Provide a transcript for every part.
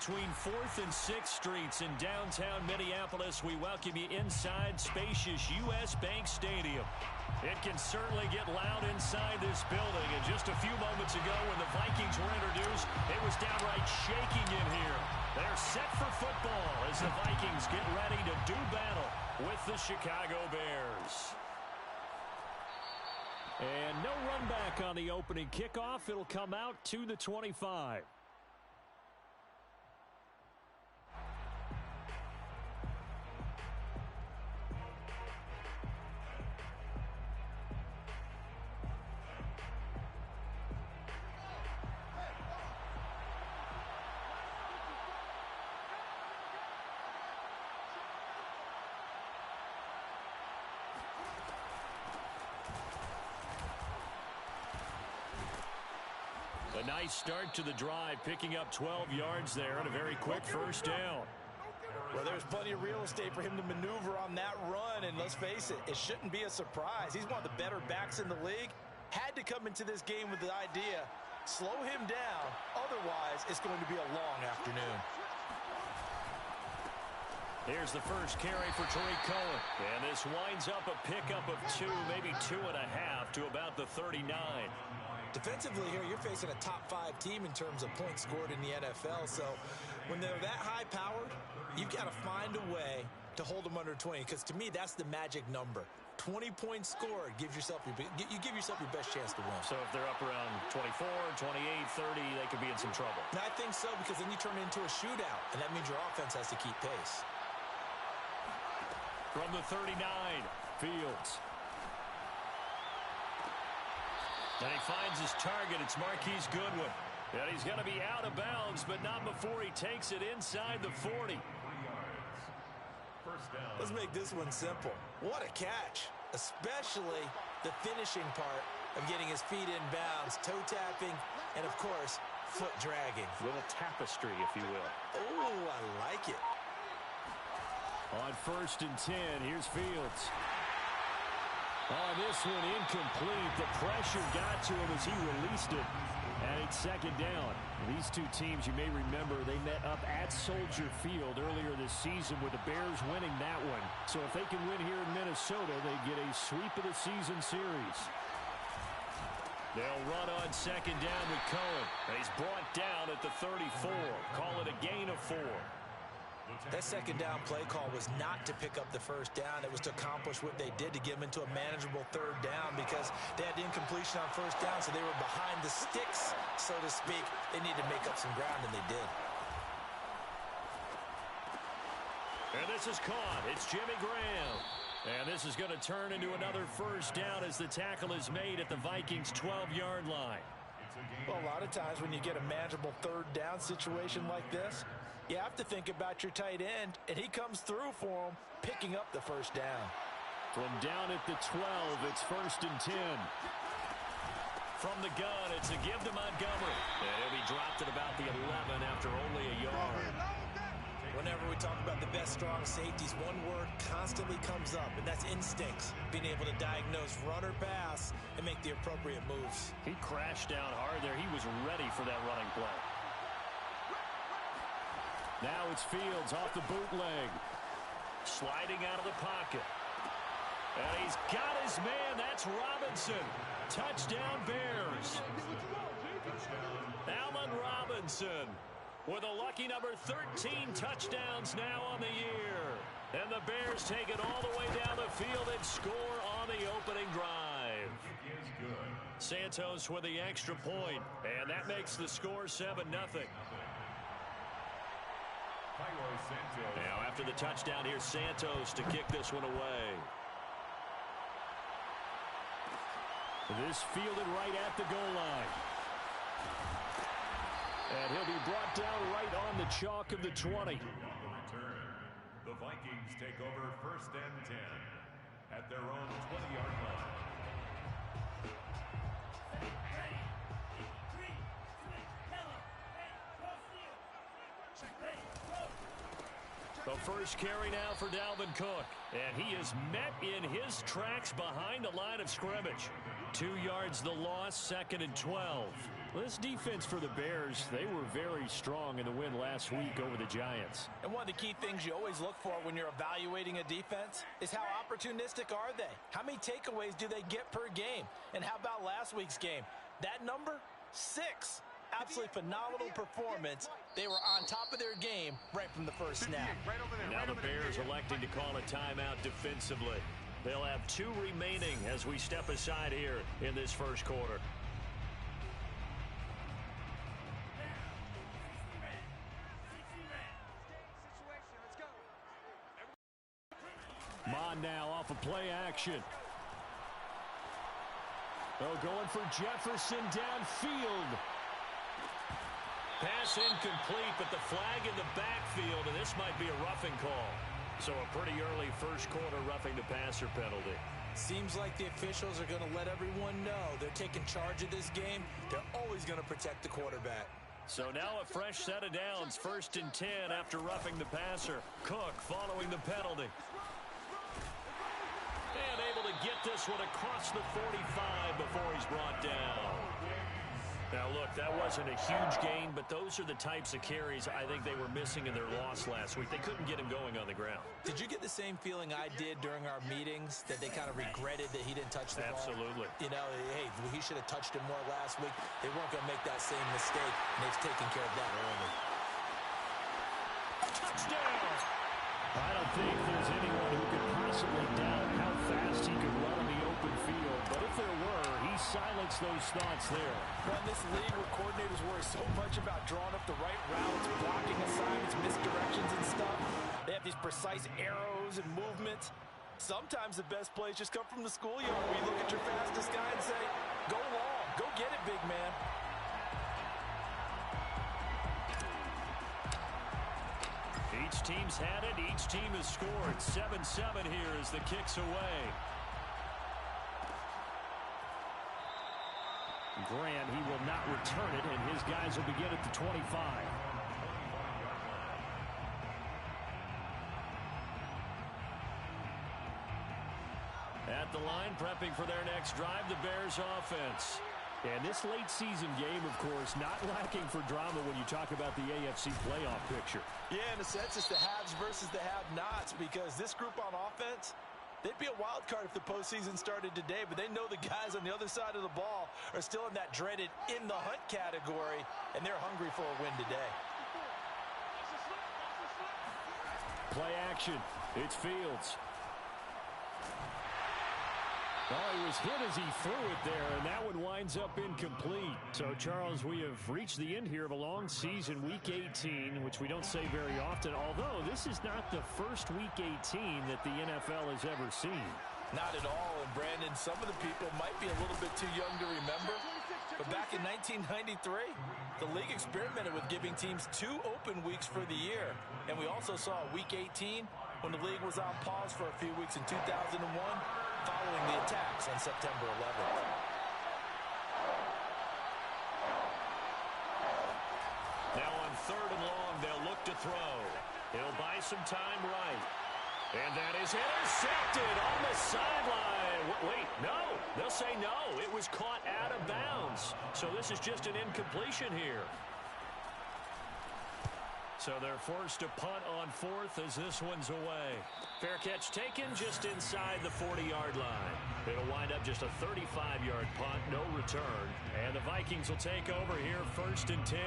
between 4th and 6th Streets in downtown Minneapolis. We welcome you inside spacious U.S. Bank Stadium. It can certainly get loud inside this building. And just a few moments ago when the Vikings were introduced, it was downright shaking in here. They're set for football as the Vikings get ready to do battle with the Chicago Bears. And no run back on the opening kickoff. It'll come out to the 25. A nice start to the drive, picking up 12 yards there and a very quick first down. Well, there's plenty of real estate for him to maneuver on that run, and let's face it, it shouldn't be a surprise. He's one of the better backs in the league. Had to come into this game with the idea, slow him down, otherwise it's going to be a long afternoon. Here's the first carry for Tariq Cohen, and this winds up a pickup of 2, maybe 2.5 to about the 39. Defensively here, you're facing a top-5 team in terms of points scored in the NFL. So when they're that high-powered, you've got to find a way to hold them under 20. Because to me, that's the magic number. 20 points scored gives yourself you give yourself your best chance to win. So if they're up around 24, 28, 30, they could be in some trouble. And I think so, because then you turn it into a shootout, and that means your offense has to keep pace. From the 39, Fields. And he finds his target. It's Marquise Goodwin. And he's going to be out of bounds, but not before he takes it inside the 40. First down. Let's make this one simple. What a catch, especially the finishing part of getting his feet in bounds, toe tapping, and, of course, foot dragging. A little tapestry, if you will. Oh, I like it. On 1st and 10, here's Fields. On this one, incomplete. The pressure got to him as he released it. And it's 2nd down. These two teams, you may remember, they met up at Soldier Field earlier this season with the Bears winning that one. So if they can win here in Minnesota, they get a sweep of the season series. They'll run on 2nd down with Cohen. And he's brought down at the 34. Call it a gain of 4. That 2nd down play call was not to pick up the 1st down. It was to accomplish what they did, to get them into a manageable 3rd down, because they had incompletion on 1st down, so they were behind the sticks, so to speak. They needed to make up some ground, and they did. And this is caught. It's Jimmy Graham. And this is going to turn into another 1st down as the tackle is made at the Vikings' 12-yard line. Well, a lot of times when you get a manageable 3rd down situation like this, you have to think about your tight end, and he comes through for him, picking up the 1st down. From down at the 12, it's 1st and 10. From the gun, it's a give to Montgomery. And he'll be dropped at about the 11 after only a yard. Whenever we talk about the best strong safeties, one word constantly comes up, and that's instincts. Being able to diagnose run or pass and make the appropriate moves. He crashed down hard there. He was ready for that running play. Now it's Fields off the bootleg. Sliding out of the pocket. And he's got his man. That's Robinson. Touchdown Bears. Allen Robinson with a lucky number 13 touchdowns now on the year. And the Bears take it all the way down the field and score on the opening drive. Santos with the extra point, and that makes the score 7-0. Now after the touchdown, here's Santos to kick this one away. This fielded right at the goal line. And he'll be brought down right on the chalk of the 20. The Vikings take over 1st and 10 at their own 20-yard line. The first carry now for Dalvin Cook. And he is met in his tracks behind the line of scrimmage. 2 yards the loss, 2nd and 12. Well, this defense for the Bears, they were very strong in the win last week over the Giants. And one of the key things you always look for when you're evaluating a defense is how opportunistic are they? How many takeaways do they get per game? And how about last week's game? That number, 6. Absolutely phenomenal performance. They were on top of their game right from the first snap. Now the Bears electing to call a timeout defensively. They'll have 2 remaining as we step aside here in this first quarter. Mon now off of play action. Oh, going for Jefferson downfield. Pass incomplete, but the flag in the backfield, and this might be a roughing call. So a pretty early first quarter roughing the passer penalty. Seems like the officials are going to let everyone know they're taking charge of this game. They're always going to protect the quarterback. So now a fresh set of downs, 1st and 10 after roughing the passer. Cook following the penalty. And able to get this one across the 45 before he's brought down. Now, look, that wasn't a huge gain, but those are the types of carries I think they were missing in their loss last week. They couldn't get him going on the ground. Did you get the same feeling I did during our meetings, that they kind of regretted that he didn't touch the ball? Absolutely. You know, hey, he should have touched him more last week. They weren't going to make that same mistake, and they've taken care of that early. Touchdown! I don't think there's anyone who could possibly doubt how fast he could run on the open field, but if there were, he silenced those thoughts there. Well, in this league where coordinators worry so much about drawing up the right routes, blocking assignments, misdirections and stuff, they have these precise arrows and movements. Sometimes the best plays just come from the schoolyard where you look at your fastest guy and say, go long, go get it, big man. Each team's had it. Each team has scored. 7-7 here as the kick's away. Grant, he will not return it, and his guys will begin at the 25. At the line, prepping for their next drive, the Bears offense. And this late season game, of course, not lacking for drama when you talk about the AFC playoff picture. Yeah, in a sense, it's the haves versus the have-nots, because this group on offense, they'd be a wild card if the postseason started today, but they know the guys on the other side of the ball are still in that dreaded in-the-hunt category, and they're hungry for a win today. Play action. It's Fields. Oh, he was hit as he threw it there, and that one winds up incomplete. So, Charles, we have reached the end here of a long season, Week 18, which we don't say very often, although this is not the first Week 18 that the NFL has ever seen. Not at all, and Brandon, some of the people might be a little bit too young to remember, but back in 1993, the league experimented with giving teams 2 open weeks for the year, and we also saw Week 18 when the league was on pause for a few weeks in 2001, following the attacks on September 11th. Now on 3rd and long, they'll look to throw. He'll buy some time right. And that is intercepted on the sideline. Wait, no. They'll say no. It was caught out of bounds. So this is just an incompletion here. So they're forced to punt on 4th as this one's away. Fair catch taken just inside the 40-yard line. It'll wind up just a 35-yard punt, no return. And the Vikings will take over here 1st and 10.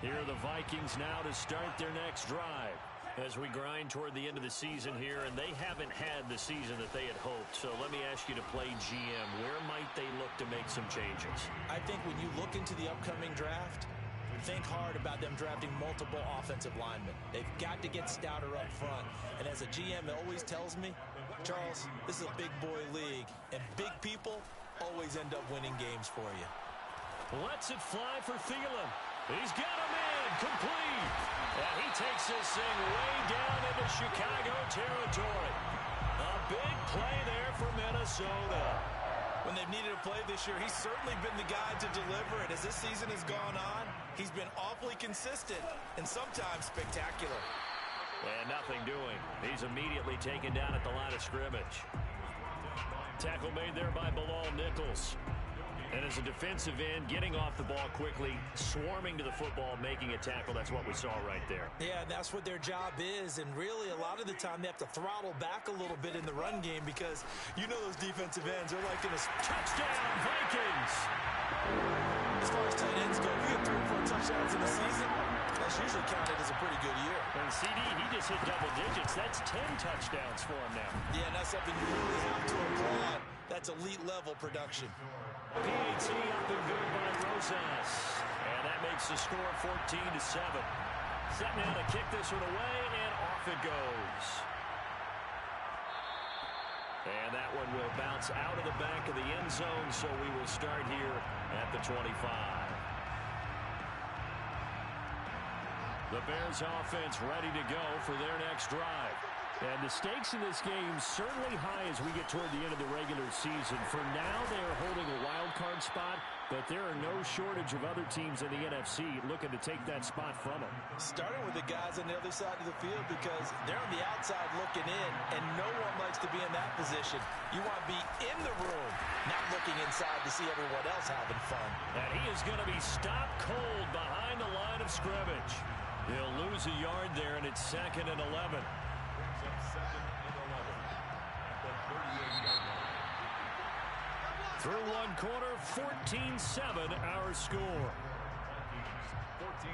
Here are the Vikings now to start their next drive as we grind toward the end of the season here, and they haven't had the season that they had hoped. So let me ask you to play GM. Where might they look to make some changes? I think when you look into the upcoming draft, think hard about them drafting multiple offensive linemen. They've got to get stouter up front. And as a GM, it always tells me, Charles, this is a big boy league, and big people always end up winning games for you. Lets it fly for Thielen. He's got him in, complete. And he takes this thing way down into Chicago territory. A big play there for Minnesota. When they've needed a play this year, he's certainly been the guy to deliver it. As this season has gone on, he's been awfully consistent and sometimes spectacular. And nothing doing. He's immediately taken down at the line of scrimmage. Tackle made there by Bilal Nichols. And as a defensive end, getting off the ball quickly, swarming to the football, making a tackle, that's what we saw right there. Yeah, that's what their job is. And really, a lot of the time, they have to throttle back a little bit in the run game because you know those defensive ends are like in a touchdown, Vikings! As far as tight ends go, if you get 3 or 4 touchdowns in the season, that's usually counted as a pretty good year. And CD, he just hit double digits. That's 10 touchdowns for him now. Yeah, and that's something you really have to applaud. That's elite-level production. PAT up and good by Rosas. And that makes the score 14-7. Set now to kick this one away, and off it goes. And that one will bounce out of the back of the end zone, so we will start here at the 25. The Bears offense ready to go for their next drive. And the stakes in this game certainly high as we get toward the end of the regular season. For now, they are holding a wild card spot, but there are no shortage of other teams in the NFC looking to take that spot from them. Starting with the guys on the other side of the field because they're on the outside looking in, and no one likes to be in that position. You want to be in the room, not looking inside to see everyone else having fun. And he is going to be stopped cold behind the line of scrimmage. He'll lose a yard there, and it's 2nd and 11. Through one quarter, 14-7 our score. 14,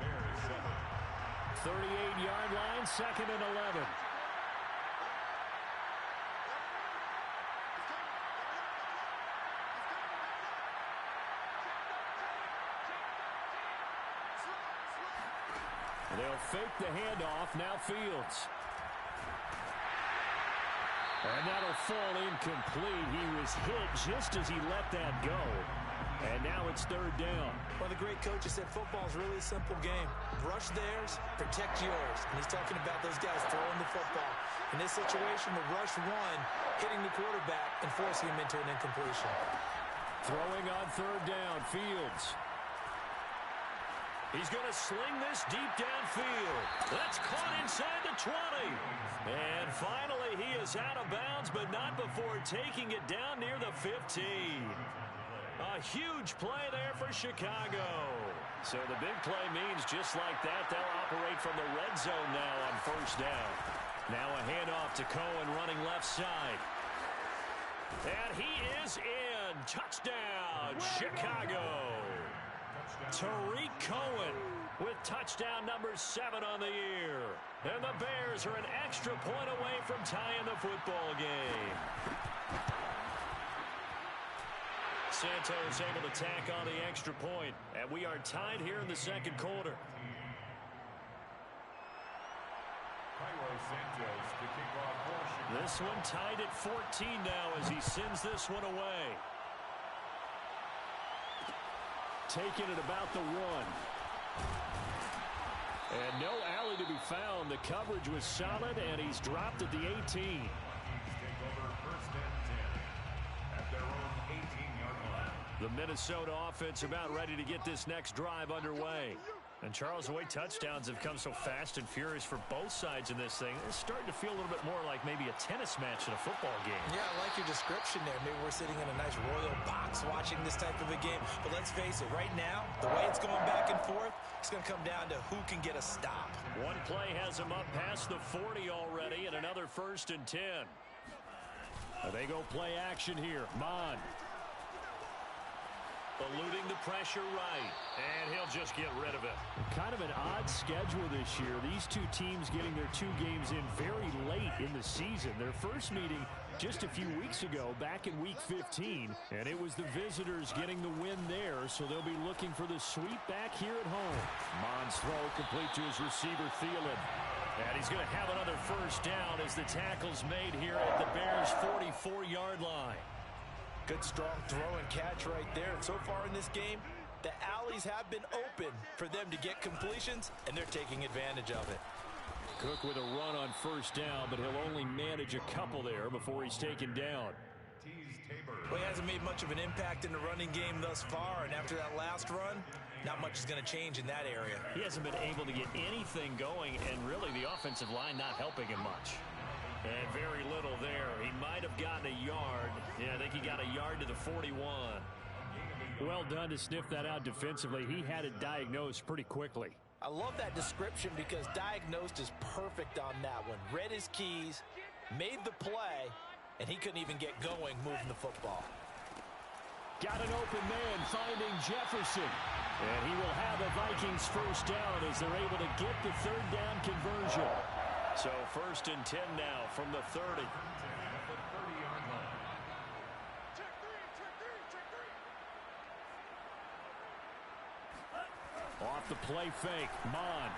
Bears 7. 38-yard line, 2nd and 11. They'll fake the handoff. Now Fields. And that'll fall incomplete. He was hit just as he let that go. And now it's 3rd down. Well, the great coach has said football is really a simple game. Rush theirs, protect yours. And he's talking about those guys throwing the football. In this situation, the rush one, hitting the quarterback and forcing him into an incompletion. Throwing on 3rd down, Fields. He's going to sling this deep downfield. That's caught inside the 20. And finally, he is out of bounds, but not before taking it down near the 15. A huge play there for Chicago. So the big play means just like that, they'll operate from the red zone now on 1st down. Now a handoff to Cohen running left side. And he is in. Touchdown, Chicago. Tariq Cohen with touchdown number 7 on the year. And the Bears are an extra point away from tying the football game. Santos able to tack on the extra point. And we are tied here in the 2nd quarter. This one tied at 14 now as he sends this one away. Taking it about the 1. And no alley to be found. The coverage was solid, and he's dropped at the 18. Take over 1st and 10 at their own 18-yard line. The Minnesota offense about ready to get this next drive underway. And Charles, the way touchdowns have come so fast and furious for both sides in this thing, it's starting to feel a little bit more like maybe a tennis match in a football game. Yeah, I like your description there. Maybe we're sitting in a nice royal box watching this type of a game. But let's face it, right now, the way it's going back and forth, it's going to come down to who can get a stop. One play has him up past the 40 already, and another 1st and 10. They go play action here. Mon. Eluding the pressure right, and he'll just get rid of it. Kind of an odd schedule this year. These two teams getting their 2 games in very late in the season. Their first meeting just a few weeks ago, back in Week 15, and it was the visitors getting the win there, so they'll be looking for the sweep back here at home. Mon's throw complete to his receiver, Thielen. And he's going to have another 1st down as the tackle's made here at the Bears' 44-yard line. Good, strong throw and catch right there. And so far in this game, the alleys have been open for them to get completions, and they're taking advantage of it. Cook with a run on 1st down, but he'll only manage a couple there before he's taken down. Well, he hasn't made much of an impact in the running game thus far, and after that last run, not much is going to change in that area. He hasn't been able to get anything going, and really the offensive line not helping him much. And very little there. He might have gotten a yard. Yeah, I think he got a yard to the 41. Well done to sniff that out defensively. He had it diagnosed pretty quickly. I love that description because diagnosed is perfect on that one. Read his keys, made the play, and he couldn't even get going moving the football. Got an open man finding Jefferson. And he will have a Vikings first down as they're able to get the third down conversion. So 1st and 10 now from the 30. Off the play fake, Mon.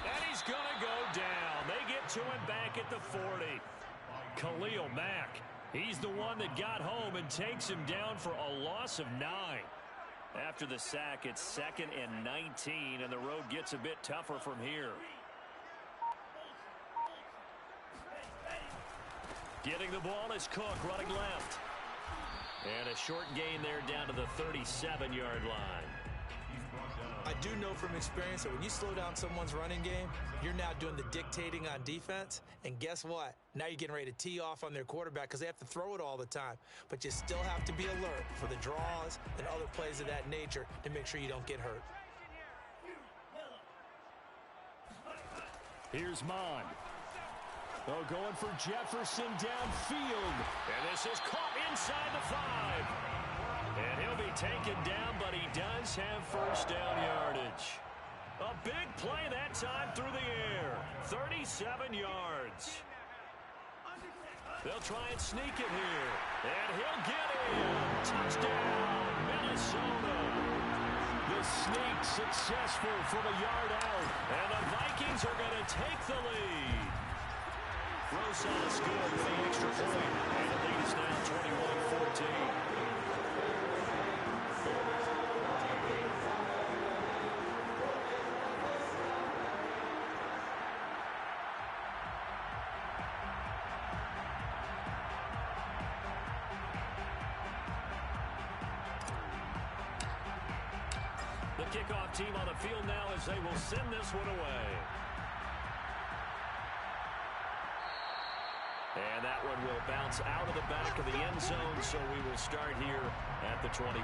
And he's going to go down. They get to him back at the 40. Khalil Mack. He's the one that got home and takes him down for a loss of 9. After the sack, it's 2nd and 19, and the road gets a bit tougher from here. Getting the ball is Cook running left. And a short gain there down to the 37-yard line. I do know from experience that when you slow down someone's running game, you're now doing the dictating on defense. And guess what? Now you're getting ready to tee off on their quarterback because they have to throw it all the time. But you still have to be alert for the draws and other plays of that nature to make sure you don't get hurt. Here's Mon. Oh, going for Jefferson downfield. And this is caught inside the 5. And he'll be taken down, but he does have first down yardage. A big play that time through the air. 37 yards. They'll try and sneak it here. And he'll get in. Touchdown, Minnesota. The sneak successful from a yard out. And the Vikings are going to take the lead. Rosales good with the extra point. And the lead is now 21-14. The kickoff team on the field now as they will send this one away. And that one will bounce out of the back of the end zone, so we will start here at the 25.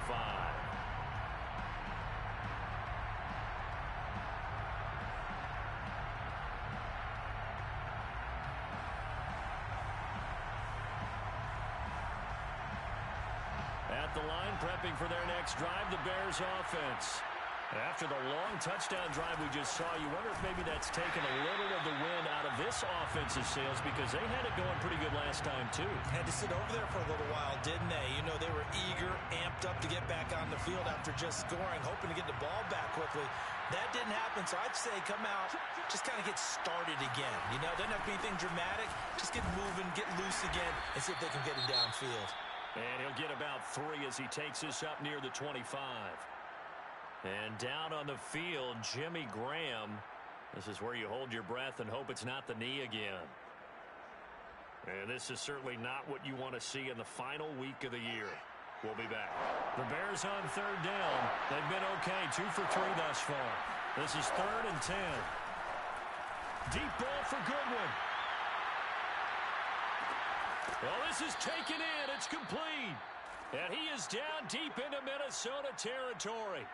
At the line, prepping for their next drive, the Bears offense. After the long touchdown drive we just saw, you wonder if maybe that's taken a little of the wind out of this offensive sails because they had it going pretty good last time, too. Had to sit over there for a little while, didn't they? You know, they were eager, amped up to get back on the field after just scoring, hoping to get the ball back quickly. That didn't happen, so I'd say come out, just kind of get started again. You know, doesn't have to be anything dramatic. Just get moving, get loose again, and see if they can get him downfield. And he'll get about 3 as he takes this up near the 25. And down on the field, Jimmy Graham. This is where you hold your breath and hope it's not the knee again. And this is certainly not what you want to see in the final week of the year. We'll be back. The Bears on third down. They've been okay, 2 for 3 thus far. This is 3rd and 10. Deep ball for Goodwin. Well, this is taken in. It's complete. And he is down deep into Minnesota territory.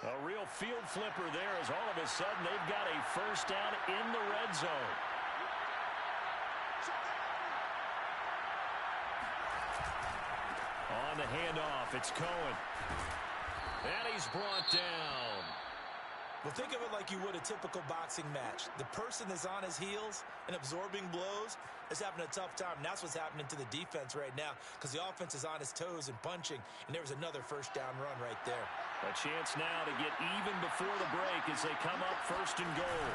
A real field flipper there as all of a sudden they've got a first down in the red zone. On the handoff, it's Cohen. And he's brought down. Well, think of it like you would a typical boxing match. The person that's on his heels and absorbing blows is having a tough time. And that's what's happening to the defense right now because the offense is on his toes and punching. And there was another first down run right there. A chance now to get even before the break as they come up 1st and goal.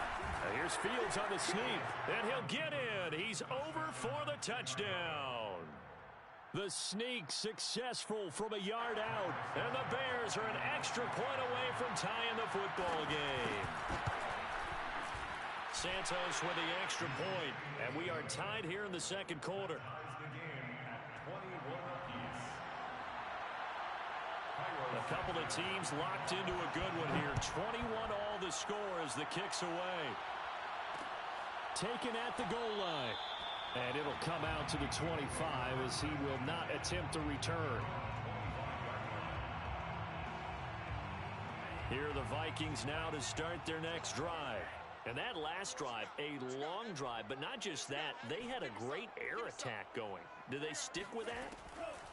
Now here's Fields on the sneak. And he'll get in. He's over for the touchdown. The sneak successful from a yard out. And the Bears are an extra point away from tying the football game. Santos with the extra point. And we are tied here in the second quarter. A couple of teams locked into a good one here. 21 all the score as the kick's away. taken at the goal line. And it'll come out to the 25 as he will not attempt to return. Here are the Vikings now to start their next drive. And that last drive, a long drive, but not just that. They had a great air attack going. Do they stick with that?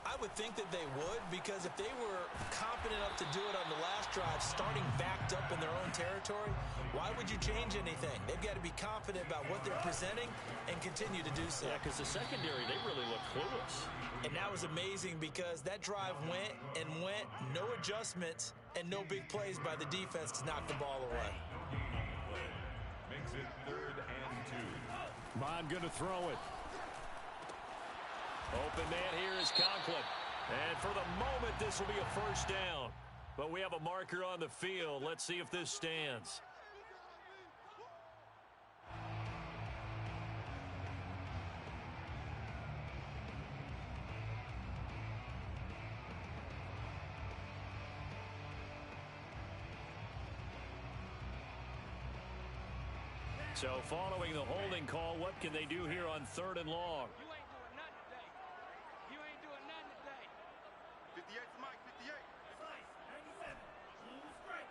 I would think that they would, because if they were confident enough to do it on the last drive, starting backed up in their own territory, why would you change anything? They've got to be confident about what they're presenting and continue to do so. Yeah, because the secondary, they really look clueless. And that was amazing because that drive went and went, no adjustments, and no big plays by the defense to knock the ball away. Makes it 3rd and 2. Bond going to throw it. Open man here is Conklin. And for the moment, this will be a first down. But we have a marker on the field. Let's see if this stands. So following the holding call, what can they do here on 3rd and long? You ain't doing nothing today. You ain't doing nothing today. 58's Mike, 58. Slice, 97. Move straight.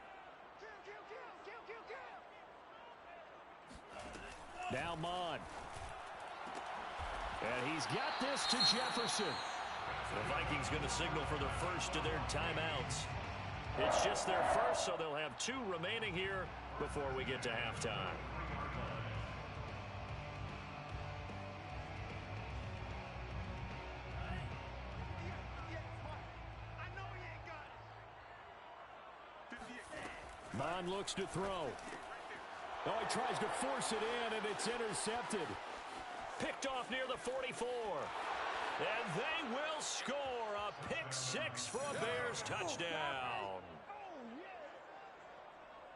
Kill. Now Mon. And he's got this to Jefferson. The Vikings going to signal for the first of their timeouts. It's just their first, so they'll have 2 remaining here before we get to halftime. Mon looks to throw. Oh, he tries to force it in, and it's intercepted. Picked off near the 44. And they will score a pick 6 for a Bears touchdown.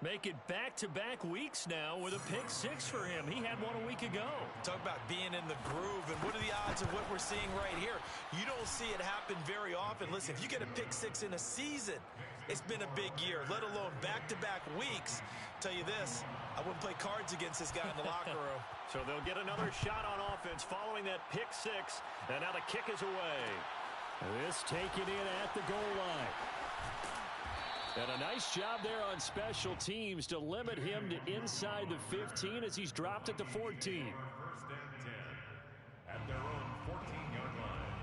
Make it back-to-back weeks now with a pick 6 for him. He had one a week ago. Talk about being in the groove, and what are the odds of what we're seeing right here? You don't see it happen very often. Listen, if you get a pick 6 in a season, it's been a big year, let alone back-to-back weeks. Tell you this, I wouldn't play cards against this guy in the locker room. So they'll get another shot on offense following that pick 6, and now the kick is away. This taken in at the goal line. And a nice job there on special teams to limit him to inside the 15 as he's dropped at the 14. 1st and 10 at their own 14-yard line.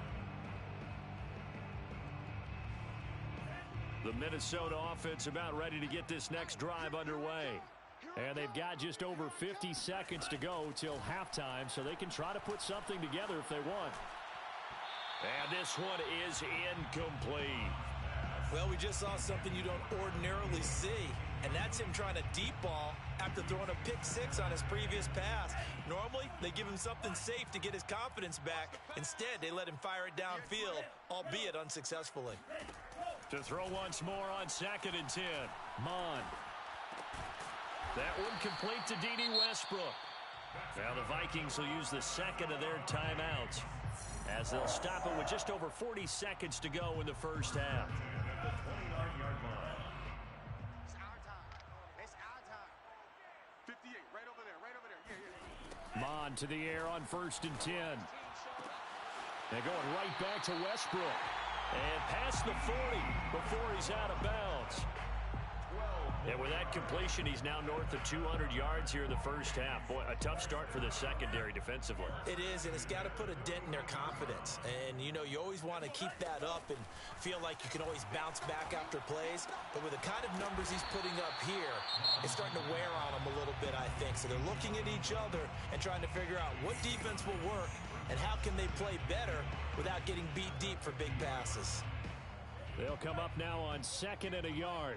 The Minnesota offense about ready to get this next drive underway. And they've got just over 50 seconds to go till halftime, so they can try to put something together if they want. And this one is incomplete. Well, we just saw something you don't ordinarily see, and that's him trying to deep ball after throwing a pick 6 on his previous pass. Normally, they give him something safe to get his confidence back. Instead, they let him fire it downfield, albeit unsuccessfully. To throw once more on 2nd and 10. Mon. That one complete to D.D. Westbrook. Now the Vikings will use the second of their timeouts as they'll stop it with just over 40 seconds to go in the first half. The 29-yard line. It's our time. It's our time. 58, right over there, right over there. Yeah. Mon to the air on 1st and 10. They're going right back to Westbrook. And past the 40 before he's out of bounds. And with that completion, he's now north of 200 yards here in the first half. Boy, a tough start for the secondary defensively. It is, and it's got to put a dent in their confidence. And, you know, you always want to keep that up and feel like you can always bounce back after plays. But with the kind of numbers he's putting up here, it's starting to wear on them a little bit, I think. So they're looking at each other and trying to figure out what defense will work and how can they play better without getting beat deep for big passes. They'll come up now on 2nd and a yard.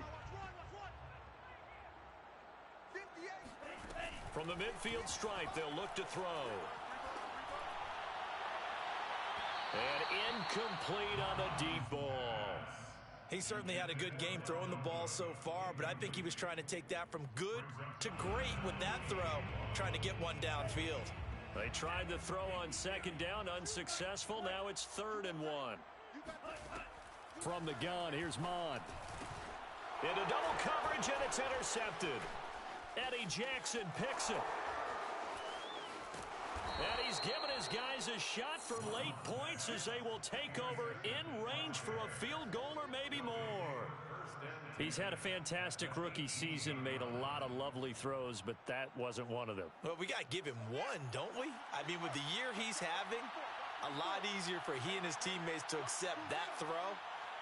From the midfield stripe, they'll look to throw. And incomplete on the deep ball. He certainly had a good game throwing the ball so far, but I think he was trying to take that from good to great with that throw, trying to get one downfield. They tried the throw on 2nd down, unsuccessful. Now it's 3rd and 1. From the gun, here's Mon. Into double coverage, and it's intercepted. Eddie Jackson picks it. And he's given his guys a shot for late points as they will take over in range for a field goal or maybe more. He's had a fantastic rookie season, made a lot of lovely throws, but that wasn't one of them. Well, we got to give him one, don't we? I mean, with the year he's having, a lot easier for he and his teammates to accept that throw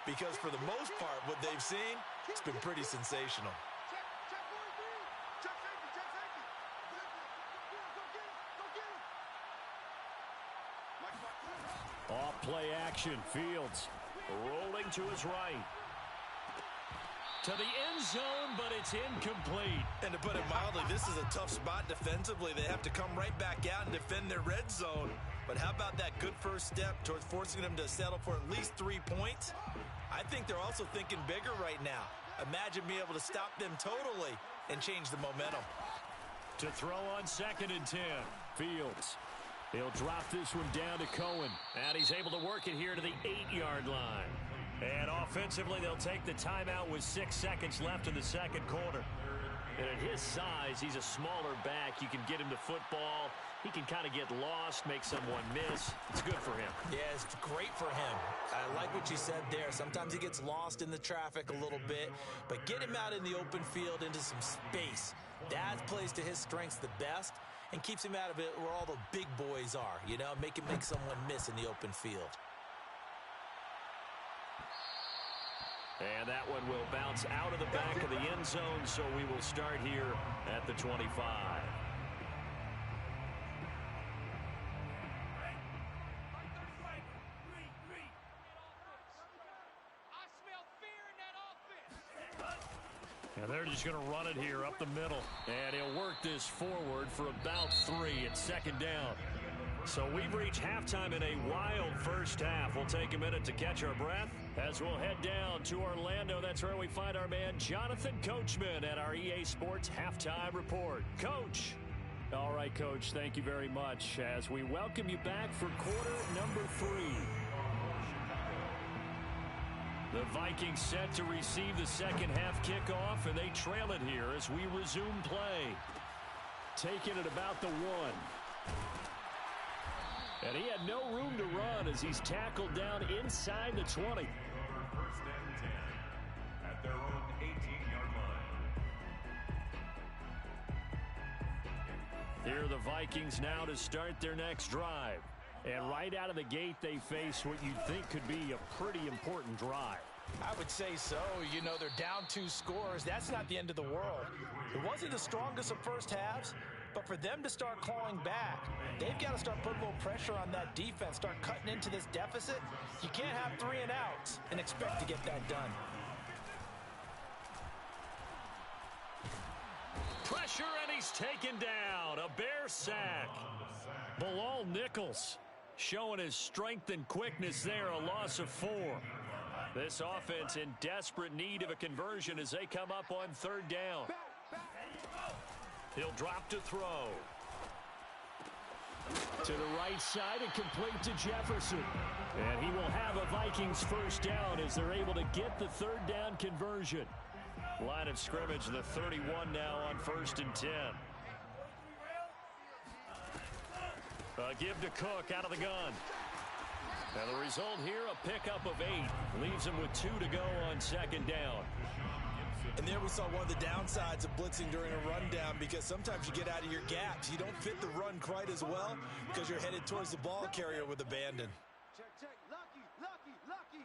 because for the most part, what they've seen, it's been pretty sensational. Off play action, Fields rolling to his right. To the end zone, but it's incomplete. And to put it mildly, this is a tough spot defensively. They have to come right back out and defend their red zone. But how about that good first step towards forcing them to settle for at least 3 points? I think they're also thinking bigger right now. Imagine being able to stop them totally and change the momentum. To throw on 2nd and 10, Fields. He'll drop this one down to Cohen. And he's able to work it here to the 8-yard line. And offensively, they'll take the timeout with 6 seconds left in the second quarter. And at his size, he's a smaller back. You can get him to football. He can kind of get lost, make someone miss. It's good for him. Yeah, it's great for him. I like what you said there. Sometimes he gets lost in the traffic a little bit, but get him out in the open field into some space. That plays to his strengths the best and keeps him out of it where all the big boys are, you know, make him make someone miss in the open field. And that one will bounce out of the back of the end zone, so we will start here at the 25. And they're just going to run it here up the middle. And he'll work this forward for about 3 at 2nd down. So we've reached halftime in a wild first half. We'll take a minute to catch our breath as we'll head down to Orlando. That's where we find our man Jonathan Coachman at our EA Sports Halftime Report. Coach. All right, Coach, thank you very much as we welcome you back for quarter number 3. The Vikings set to receive the second half kickoff, and they trail it here as we resume play. Taking it about the 1. And he had no room to run as he's tackled down inside the 20. First and 10 at their own 18-yard line. Here are the Vikings now to start their next drive. And right out of the gate, they face what you'd think could be a pretty important drive. I would say so. You know, they're down 2 scores. That's not the end of the world. It wasn't the strongest of first halves, but for them to start clawing back, they've got to start putting a little pressure on that defense, start cutting into this deficit. You can't have 3 and outs and expect to get that done. Pressure, and he's taken down. A Bear sack. Bilal Nichols showing his strength and quickness there, a loss of 4. This offense in desperate need of a conversion as they come up on 3rd down. He'll drop to throw. To the right side and complete to Jefferson. And he will have a Vikings first down as they're able to get the 3rd down conversion. Line of scrimmage, the 31 now on 1st and 10. Give to Cook out of the gun. And the result here, a pickup of 8. Leaves him with 2 to go on 2nd down. And there we saw one of the downsides of blitzing during a rundown because sometimes you get out of your gaps. You don't fit the run quite as well because you're headed towards the ball carrier with abandon. Check, check. Lucky.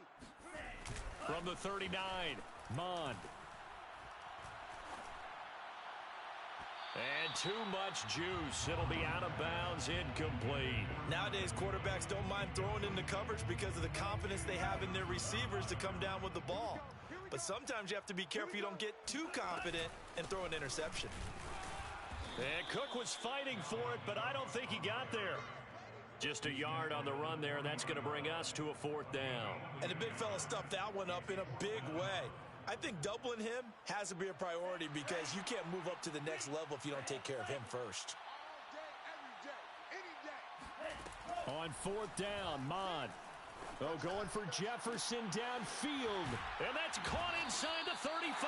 From the 39, Mond. And too much juice. It'll be out of bounds, incomplete. Nowadays, quarterbacks don't mind throwing into coverage because of the confidence they have in their receivers to come down with the ball. But sometimes you have to be careful you don't get too confident and throw an interception. And Cook was fighting for it, but I don't think he got there. Just a yard on the run there, and that's going to bring us to a 4th down. And the big fella stuffed that one up in a big way. I think doubling him has to be a priority because you can't move up to the next level if you don't take care of him first. On 4th down, Mond. Oh, going for Jefferson downfield. And that's caught inside the 35.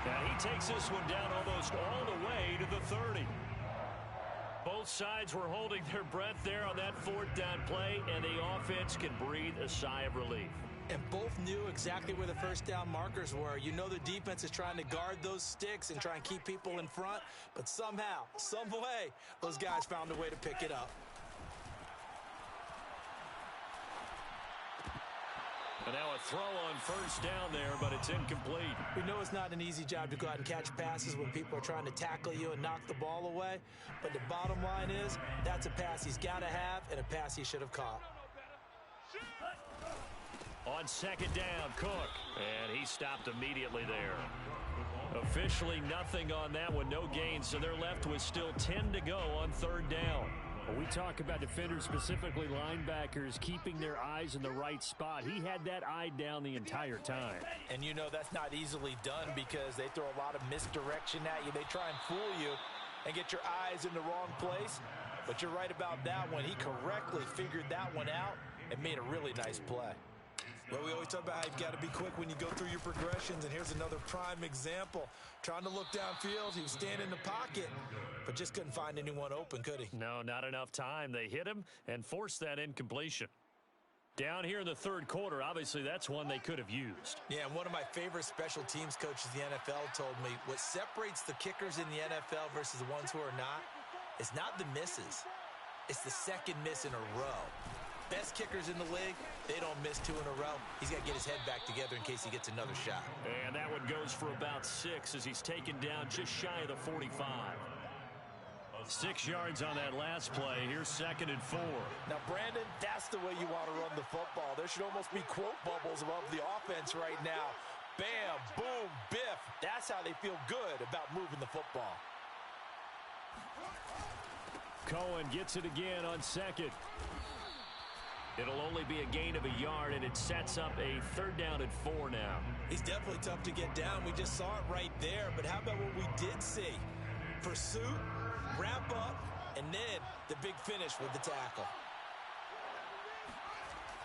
Now he takes this one down almost all the way to the 30. Both sides were holding their breath there on that fourth down play, and the offense can breathe a sigh of relief. And both knew exactly where the first down markers were. You know the defense is trying to guard those sticks and try and keep people in front, but somehow, some way, those guys found a way to pick it up. And now a throw on first down there, but it's incomplete. We know it's not an easy job to go out and catch passes when people are trying to tackle you and knock the ball away, but the bottom line is that's a pass he's got to have and a pass he should have caught. On second down, Cook, and he stopped immediately there. Officially nothing on that one, no gain, so they're left with still 10 to go on third down. Well, we talk about defenders, specifically linebackers, keeping their eyes in the right spot. He had that eye down the entire time. And you know that's not easily done because they throw a lot of misdirection at you. They try and fool you and get your eyes in the wrong place. But you're right about that one. He correctly figured that one out and made a really nice play. Well, we always talk about how you've got to be quick when you go through your progressions, and here's another prime example. Trying to look downfield, he was standing in the pocket, but just couldn't find anyone open, could he? No, not enough time. They hit him and forced that incompletion. Down here in the third quarter, obviously that's one they could have used. Yeah, and one of my favorite special teams coaches in the NFL told me what separates the kickers in the NFL versus the ones who are not is not the misses. It's the second miss in a row. Best kickers in the league, they don't miss two in a row. He's got to get his head back together in case he gets another shot. And that one goes for about 6 as he's taken down just shy of the 45. 6 yards on that last play. Here's 2nd and 4. Now, Brandon, that's the way you want to run the football. There should almost be quote bubbles above the offense right now. Bam, boom, biff. That's how they feel good about moving the football. Cohen gets it again on second. It'll only be a gain of a yard, and it sets up a third down and 4 now. He's definitely tough to get down. We just saw it right there. But how about what we did see? Pursuit, wrap up, and then the big finish with the tackle.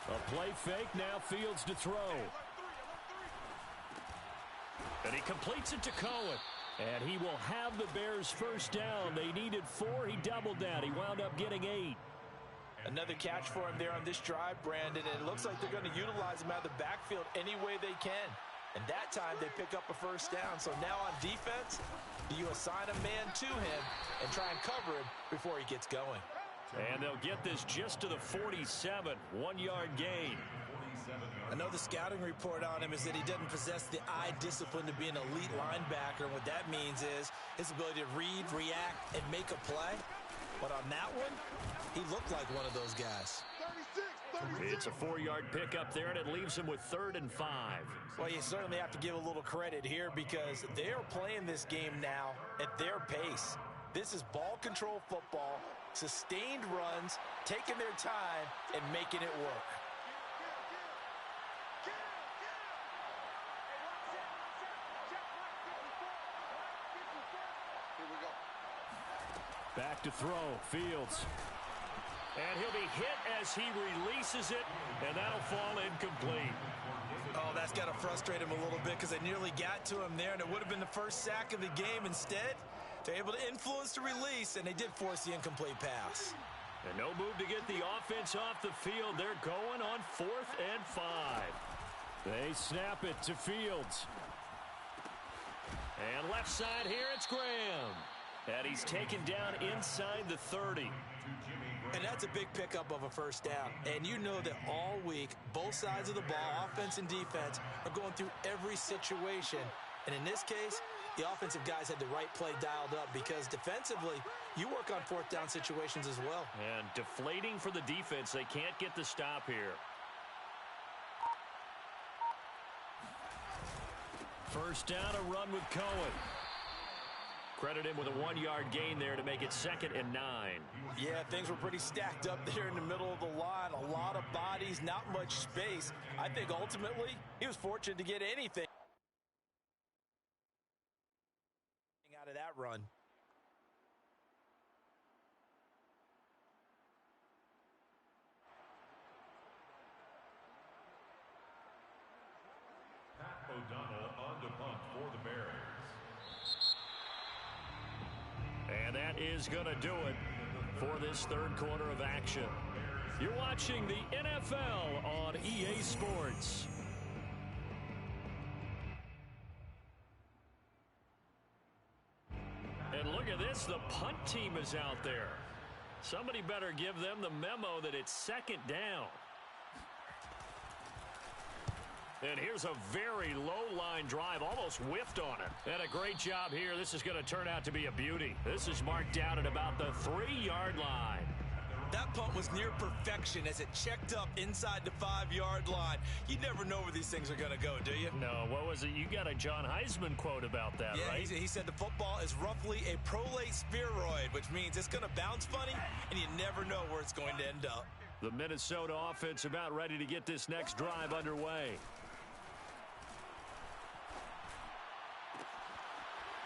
A play fake, now Fields to throw. And he completes it to Cohen. And he will have the Bears first down. They needed 4. He doubled that. He wound up getting 8. Another catch for him there on this drive, Brandon, and it looks like they're going to utilize him out of the backfield any way they can. And that time they pick up a first down. So now on defense, do you assign a man to him and try and cover him before he gets going? And they'll get this just to the 47, 1-yard gain. I know the scouting report on him is that he doesn't possess the eye discipline to be an elite linebacker. And what that means is his ability to read, react, and make a play. But on that one, he looked like one of those guys. 36. It's a 4-yard pickup there, and it leaves him with 3rd and 5. Well, you certainly have to give a little credit here because they're playing this game now at their pace. This is ball control football, sustained runs, taking their time, and making it work. Back to throw, Fields. And he'll be hit as he releases it, and that'll fall incomplete. Oh, that's got to frustrate him a little bit because they nearly got to him there, and it would have been the first sack of the game. Instead, they're able to influence the release, and they did force the incomplete pass. And no move to get the offense off the field. They're going on 4th and 5. They snap it to Fields. And left side here, it's Graham. And he's taken down inside the 30. And that's a big pickup of a first down. And you know that all week, both sides of the ball, offense and defense, are going through every situation. And in this case, the offensive guys had the right play dialed up because defensively, you work on 4th down situations as well. And deflating for the defense. They can't get the stop here. First down, a run with Cohen. Credit him with a 1-yard gain there to make it 2nd and 9. Yeah, things were pretty stacked up there in the middle of the line. A lot of bodies, not much space. I think ultimately he was fortunate to get anything out of that run. Pat O'Donnell on the punt for the Bears. And that is going to do it. for this third quarter of action. You're watching the NFL on EA Sports. And look at this, the punt team is out there. Somebody better give them the memo that it's second down. And here's a very low-line drive, almost whiffed on it. And a great job here. This is going to turn out to be a beauty. This is marked down at about the 3-yard line. That punt was near perfection as it checked up inside the 5-yard line. You never know where these things are going to go, do you? No, what was it? You got a John Heisman quote about that, yeah, right? He said the football is roughly a prolate spheroid, which means it's going to bounce funny, and you never know where it's going to end up. The Minnesota offense about ready to get this next drive underway.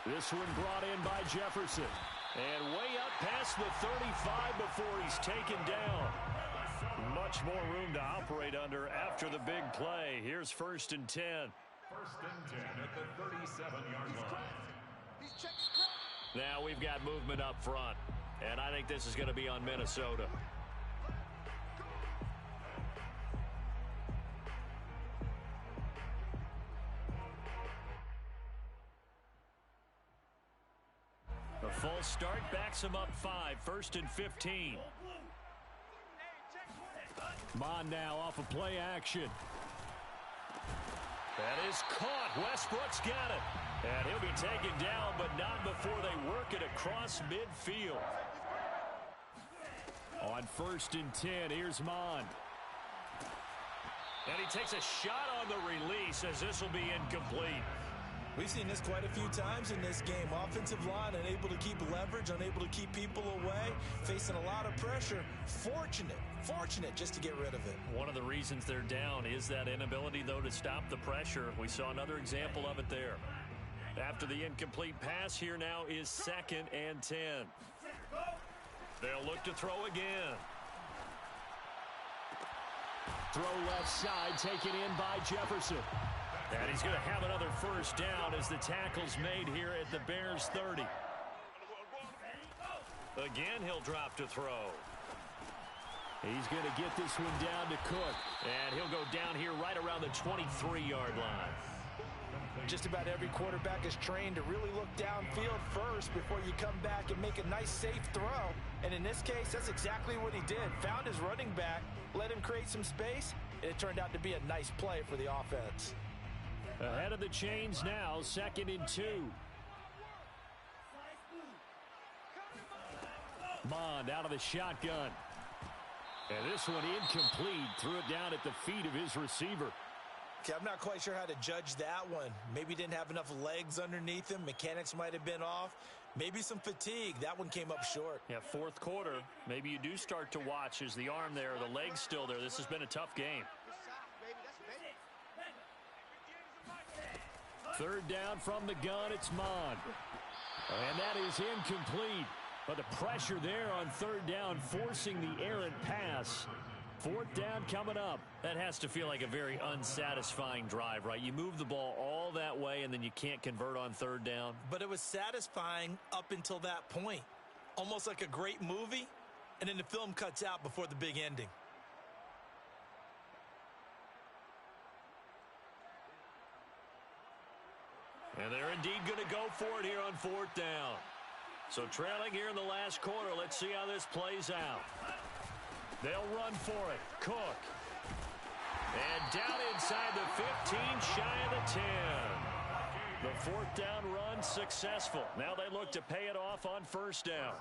This one brought in by Jefferson. And way up past the 35 before he's taken down. Much more room to operate under after the big play. Here's 1st and 10. 1st and 10 at the 37-yard line. Now we've got movement up front. And I think this is going to be on Minnesota. A full start backs him up 5. 1st and 15. Mon now off of play action. That is caught. Westbrook's got it. And he'll be taken down, but not before they work it across midfield. On 1st and 10, here's Mon. And he takes a shot on the release as this will be incomplete. We've seen this quite a few times in this game. Offensive line unable to keep leverage, unable to keep people away, facing a lot of pressure. Fortunate just to get rid of it. One of the reasons they're down is that inability, though, to stop the pressure. We saw another example of it there. After the incomplete pass, here now is 2nd and 10. They'll look to throw again. Throw left side, taken in by Jefferson. And he's going to have another 1st down as the tackle's made here at the Bears 30. Again, he'll drop to throw. He's going to get this one down to Cook. And he'll go down here right around the 23-yard line. Just about every quarterback is trained to really look downfield first before you come back and make a nice, safe throw. And in this case, that's exactly what he did. Found his running back, let him create some space, and it turned out to be a nice play for the offense. Ahead of the chains now, 2nd and 2. Mond out of the shotgun. And this one incomplete. Threw it down at the feet of his receiver. Okay, I'm not quite sure how to judge that one. Maybe didn't have enough legs underneath him. Mechanics might have been off. Maybe some fatigue. That one came up short. Yeah, 4th quarter. Maybe you do start to watch as the arm there, the leg's still there. This has been a tough game. 3rd down from the gun, it's Mond. And that is incomplete. But the pressure there on 3rd down, forcing the errant pass. 4th down coming up. That has to feel like a very unsatisfying drive, right? You move the ball all that way, and then you can't convert on 3rd down. But it was satisfying up until that point. Almost like a great movie, and then the film cuts out before the big ending. And they're indeed going to go for it here on 4th down. So trailing here in the last quarter, let's see how this plays out. They'll run for it. Cook. And down inside the 15, shy of the 10. The 4th down run successful. Now they look to pay it off on 1st down.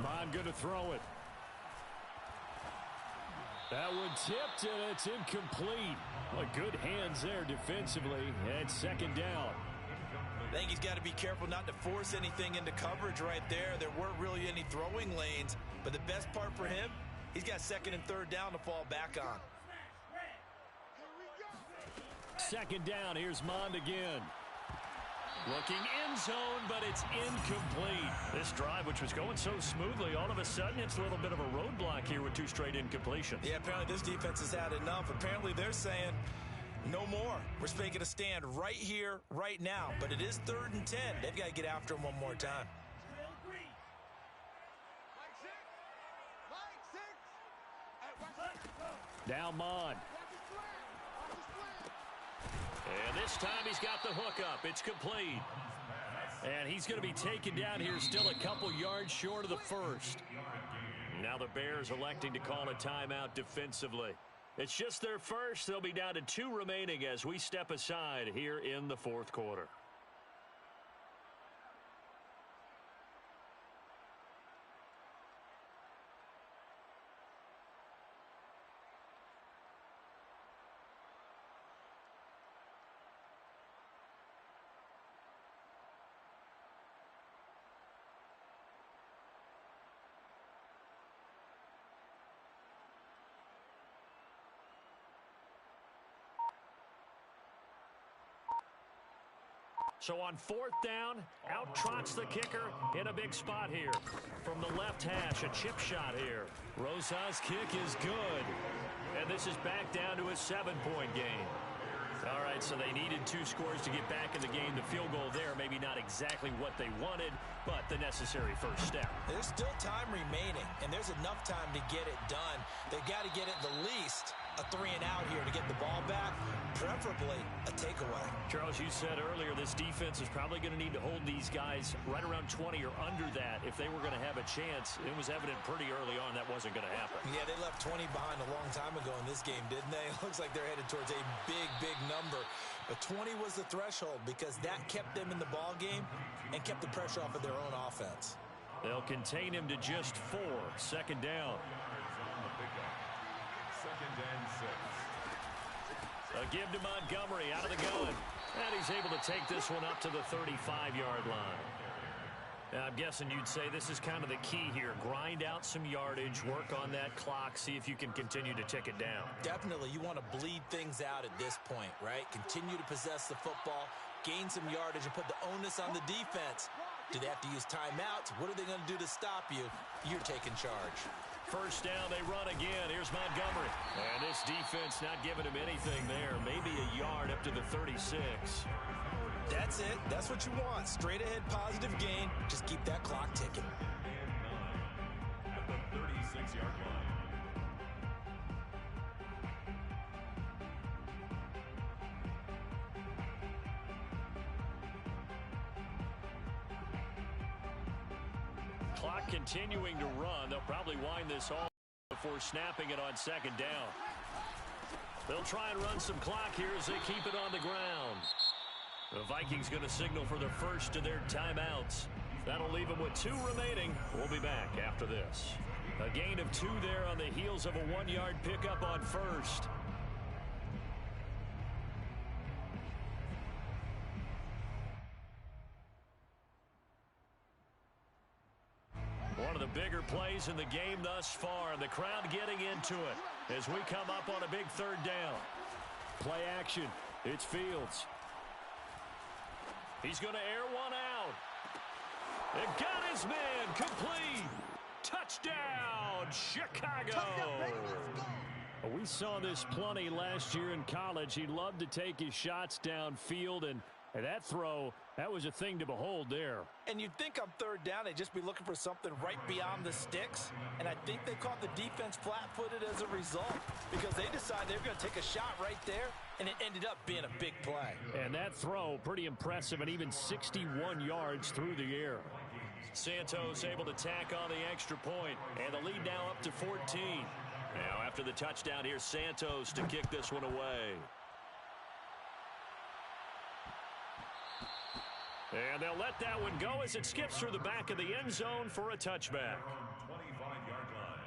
Mond going to throw it. That one tipped, and it's incomplete. Well, good hands there defensively, and 2nd down. I think he's got to be careful not to force anything into coverage right there. There weren't really any throwing lanes, but the best part for him, he's got 2nd and 3rd down to fall back on. 2nd down, here's Mond again. Looking end zone, but it's incomplete. This drive, which was going so smoothly, all of a sudden it's a little bit of a roadblock here with 2 straight incompletions. Yeah, apparently this defense has had enough. Apparently they're saying no more. We're making a stand right here, right now. But it is 3rd and 10. They've got to get after him one more time. Now Mon. And this time he's got the hook up. It's complete. And he's going to be taken down here still a couple yards short of the first. Now the Bears electing to call a timeout defensively. It's just their first. They'll be down to 2 remaining as we step aside here in the fourth quarter. So on 4th down, out trots the kicker in a big spot here. From the left hash, a chip shot here. Rosas' kick is good. And this is back down to a 7-point game. All right, so they needed 2 scores to get back in the game. The field goal there, maybe not exactly what they wanted, but the necessary first step. There's still time remaining, and there's enough time to get it done. They've got to get at the least a 3-and-out here to get the ball back, preferably a takeaway. Charles, you said earlier this defense is probably going to need to hold these guys right around 20 or under that if they were going to have a chance. It was evident pretty early on that wasn't going to happen. Yeah, they left 20 behind a long time ago in this game, didn't they? It looks like they're headed towards a big, big number. But 20 was the threshold because that kept them in the ball game and kept the pressure off of their own offense. They'll contain him to just 4. 2nd down. A give to Montgomery out of the gun. And he's able to take this one up to the 35-yard line. Now, I'm guessing you'd say this is kind of the key here. Grind out some yardage, work on that clock, see if you can continue to tick it down. Definitely. You want to bleed things out at this point, right? Continue to possess the football, gain some yardage, and put the onus on the defense. Do they have to use timeouts? What are they going to do to stop you? You're taking charge. 1st down, they run again. Here's Montgomery. And this defense not giving him anything there. Maybe a yard up to the 36. That's it. That's what you want. Straight ahead positive gain. Just keep that clock ticking. At the 36-yard line. Clock continuing to run. They'll probably wind this off before snapping it on 2nd down. They'll try and run some clock here as they keep it on the ground. The Vikings going to signal for the first of their timeouts. That'll leave them with 2 remaining. We'll be back after this. A gain of 2 there on the heels of a 1-yard pickup on 1st. One of the bigger plays in the game thus far, and the crowd getting into it as we come up on a big 3rd down. Play action. It's Fields. He's going to air one out. It got his man complete. Touchdown, Chicago. We saw this plenty last year in college. He loved to take his shots downfield, and that throw, that was a thing to behold there. And you'd think on 3rd down, they'd just be looking for something right beyond the sticks. And I think they caught the defense flat-footed as a result because they decided they were going to take a shot right there, and it ended up being a big play. And that throw, pretty impressive, and even 61 yards through the air. Santos able to tack on the extra point, and the lead now up to 14. Now after the touchdown, here's Santos to kick this one away. And they'll let that one go as it skips through the back of the end zone for a touchback. 25-yard line.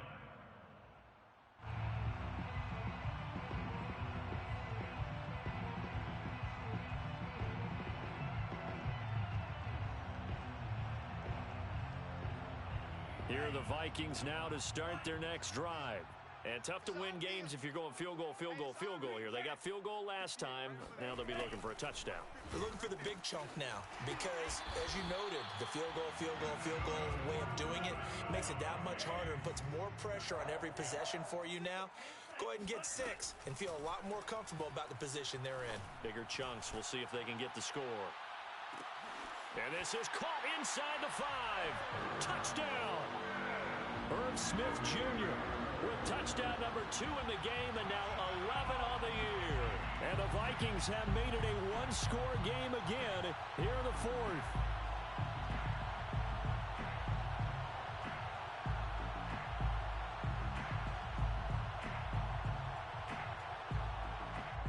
Here are the Vikings now to start their next drive. And tough to win games if you're going field goal, field goal, field goal here. They got field goal last time. Now they'll be looking for a touchdown. They're looking for the big chunk now because, as you noted, the field goal way of doing it makes it that much harder and puts more pressure on every possession for you now. Go ahead and get 6 and feel a lot more comfortable about the position they're in. Bigger chunks. We'll see if they can get the score. And this is caught inside the 5. Touchdown. Irv Smith Jr. with touchdown number 2 in the game and now 11 on the year. And the Vikings have made it a one-score game again here in the fourth.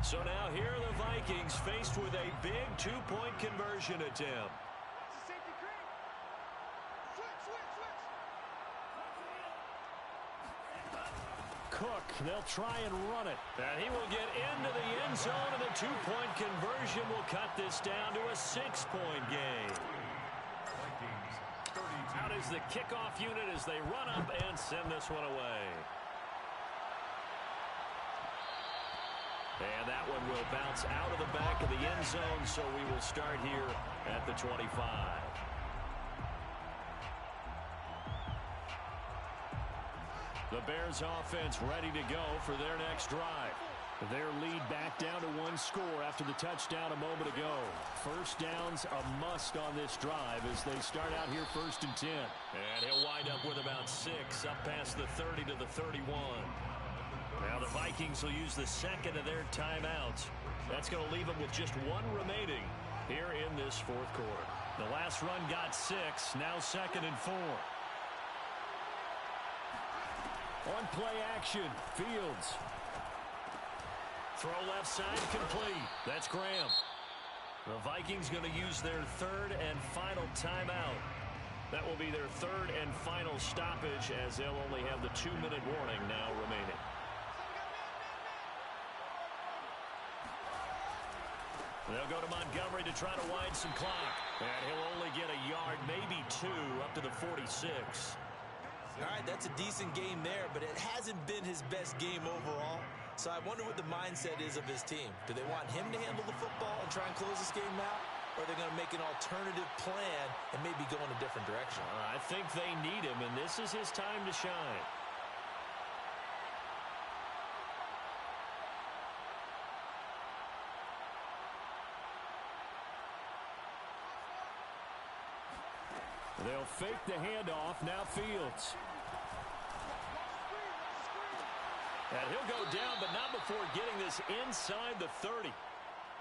So now here are the Vikings faced with a big 2-point conversion attempt. Cook, they'll try and run it. And he will get into the end zone, and the 2-point conversion will cut this down to a 6-point game. Out is the kickoff unit as they run up and send this one away. And that one will bounce out of the back of the end zone, so we will start here at the 25. The Bears offense ready to go for their next drive. Their lead back down to 1 score after the touchdown a moment ago. First down's a must on this drive as they start out here 1st and 10. And he'll wind up with about 6 up past the 30 to the 31. Now the Vikings will use the second of their timeouts. That's going to leave them with just 1 remaining here in this 4th quarter. The last run got 6, now 2nd and 4. On play action, Fields. Throw left side complete. That's Graham. The Vikings going to use their 3rd and final timeout. That will be their 3rd and final stoppage as they'll only have the 2-minute warning now remaining. They'll go to Montgomery to try to wind some clock. And he'll only get a yard, maybe 2, up to the 46. All right, that's a decent game there, but it hasn't been his best game overall. So I wonder what the mindset is of his team. Do they want him to handle the football and try and close this game out? Or are they going to make an alternative plan and maybe go in a different direction? I think they need him, and this is his time to shine. They'll fake the handoff. Now Fields. And he'll go down, but not before getting this inside the 30.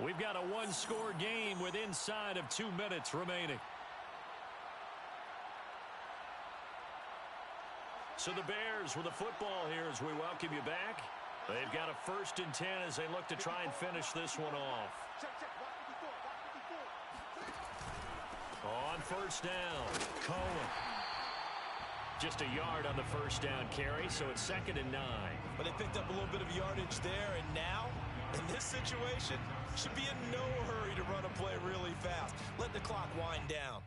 We've got a 1-score game with inside of 2 minutes remaining. So the Bears with the football here as we welcome you back. They've got a 1st and 10 as they look to try and finish this one off. On 1st down, Cohen. Just a yard on the 1st down carry, so it's 2nd and 9. But they picked up a little bit of yardage there, and now, in this situation, should be in no hurry to run a play really fast. Let the clock wind down.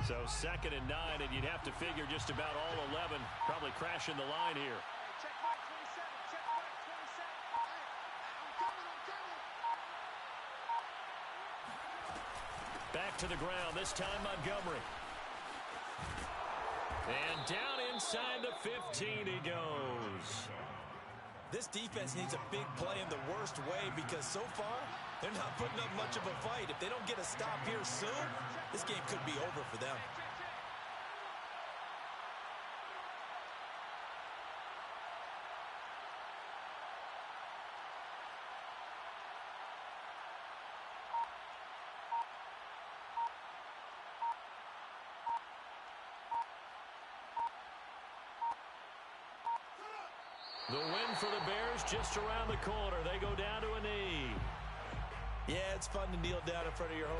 So 2nd and 9, and you'd have to figure just about all 11 probably crashing the line here. Check back 27. Check back 27. I'm coming. Back to the ground, this time Montgomery. And down inside the 15 he goes. This defense needs a big play in the worst way because so far, they're not putting up much of a fight. If they don't get a stop here soon, this game could be over for them. The win for the Bears just around the corner. They go down to a knee. Yeah, it's fun to kneel down in front of your home